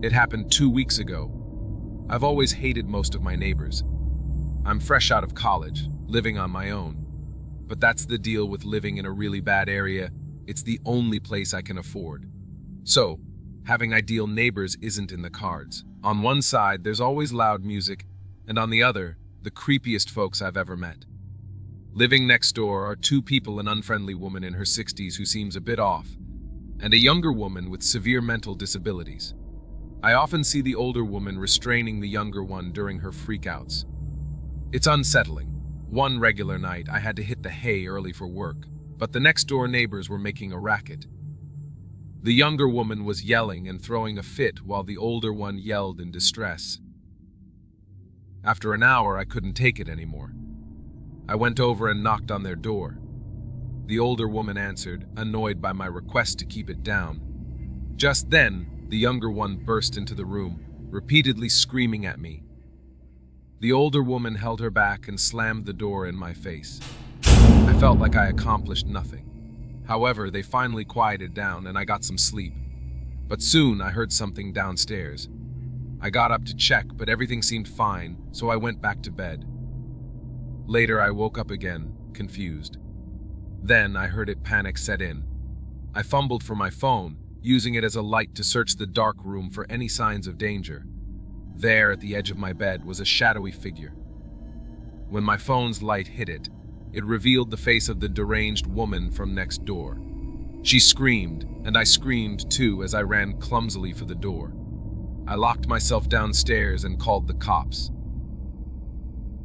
It happened 2 weeks ago. I've always hated most of my neighbors. I'm fresh out of college, living on my own. But that's the deal with living in a really bad area. It's the only place I can afford. So, having ideal neighbors isn't in the cards. On one side, there's always loud music, and on the other, the creepiest folks I've ever met. Living next door are 2 people, an unfriendly woman in her 60s who seems a bit off, and a younger woman with severe mental disabilities. I often see the older woman restraining the younger one during her freakouts. It's unsettling. One regular night, I had to hit the hay early for work, but the next-door neighbors were making a racket. The younger woman was yelling and throwing a fit while the older one yelled in distress. After an hour, I couldn't take it anymore. I went over and knocked on their door. The older woman answered, annoyed by my request to keep it down. Just then, the younger one burst into the room, repeatedly screaming at me. The older woman held her back and slammed the door in my face. I felt like I accomplished nothing. However, they finally quieted down and I got some sleep. But soon I heard something downstairs. I got up to check, but everything seemed fine, so I went back to bed. Later, I woke up again, confused. Then I heard it panic set in. I fumbled for my phone, using it as a light to search the dark room for any signs of danger. There, at the edge of my bed, was a shadowy figure. When my phone's light hit it, it revealed the face of the deranged woman from next door. She screamed, and I screamed too as I ran clumsily for the door. I locked myself downstairs and called the cops.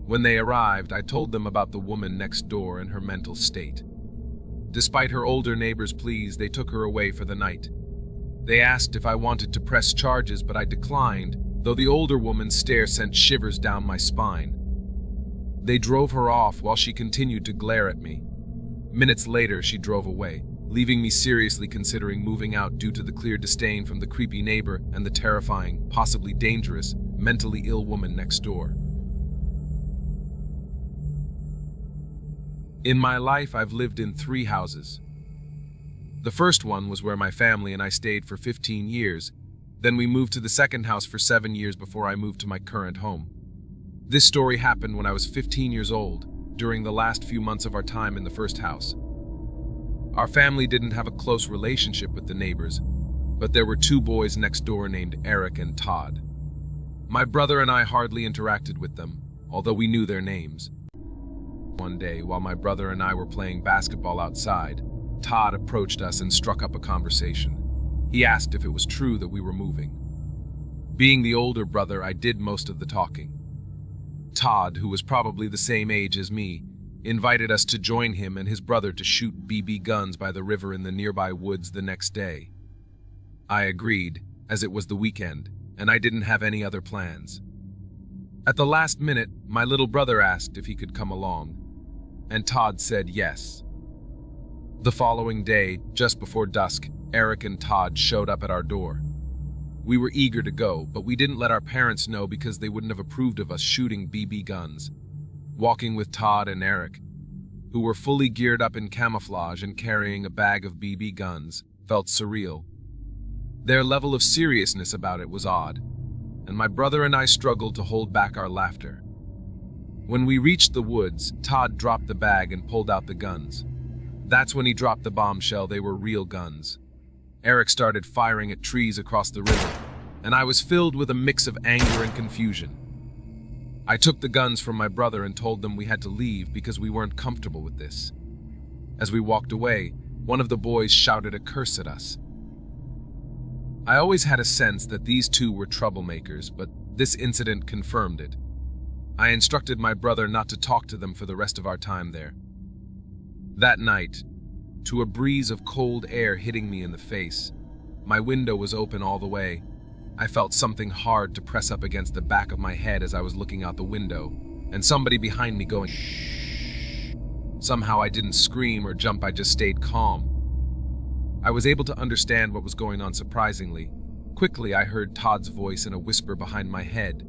When they arrived, I told them about the woman next door and her mental state. Despite her older neighbors' pleas, they took her away for the night. They asked if I wanted to press charges, but I declined, though the older woman's stare sent shivers down my spine. They drove her off while she continued to glare at me. Minutes later, she drove away, leaving me seriously considering moving out due to the clear disdain from the creepy neighbor and the terrifying, possibly dangerous, mentally ill woman next door. In my life, I've lived in 3 houses. The first one was where my family and I stayed for 15 years. Then we moved to the second house for 7 years before I moved to my current home. This story happened when I was 15 years old, during the last few months of our time in the first house. Our family didn't have a close relationship with the neighbors, but there were 2 boys next door named Eric and Todd. My brother and I hardly interacted with them, although we knew their names. One day, while my brother and I were playing basketball outside, Todd approached us and struck up a conversation. He asked if it was true that we were moving. Being the older brother, I did most of the talking. Todd, who was probably the same age as me, invited us to join him and his brother to shoot BB guns by the river in the nearby woods the next day. I agreed, as it was the weekend, and I didn't have any other plans. At the last minute, my little brother asked if he could come along, and Todd said yes. The following day, just before dusk, Eric and Todd showed up at our door. We were eager to go, but we didn't let our parents know because they wouldn't have approved of us shooting BB guns. Walking with Todd and Eric, who were fully geared up in camouflage and carrying a bag of BB guns, felt surreal. Their level of seriousness about it was odd, and my brother and I struggled to hold back our laughter. When we reached the woods, Todd dropped the bag and pulled out the guns. That's when he dropped the bombshell. They were real guns. Eric started firing at trees across the river, and I was filled with a mix of anger and confusion. I took the guns from my brother and told them we had to leave because we weren't comfortable with this. As we walked away, one of the boys shouted a curse at us. I always had a sense that these 2 were troublemakers, but this incident confirmed it. I instructed my brother not to talk to them for the rest of our time there. That night, to a breeze of cold air hitting me in the face, my window was open all the way. I felt something hard to press up against the back of my head as I was looking out the window, and somebody behind me going, "Shh." Somehow I didn't scream or jump, I just stayed calm. I was able to understand what was going on surprisingly. Quickly, I heard Todd's voice in a whisper behind my head.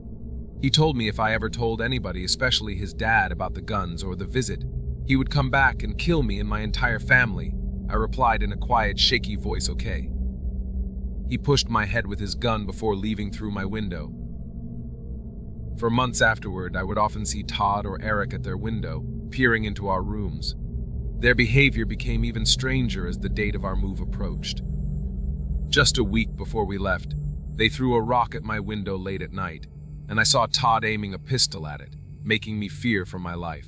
He told me if I ever told anybody, especially his dad, about the guns or the visit, he would come back and kill me and my entire family. I replied in a quiet, shaky voice, "Okay." He pushed my head with his gun before leaving through my window. For months afterward, I would often see Todd or Eric at their window, peering into our rooms. Their behavior became even stranger as the date of our move approached. Just a week before we left, they threw a rock at my window late at night, and I saw Todd aiming a pistol at it, making me fear for my life.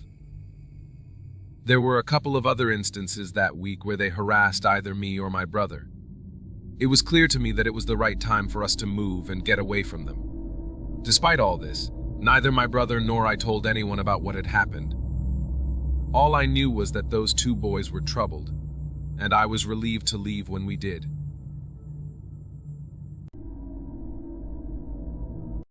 There were a couple of other instances that week where they harassed either me or my brother. It was clear to me that it was the right time for us to move and get away from them. Despite all this, neither my brother nor I told anyone about what had happened. All I knew was that those two boys were troubled, and I was relieved to leave when we did.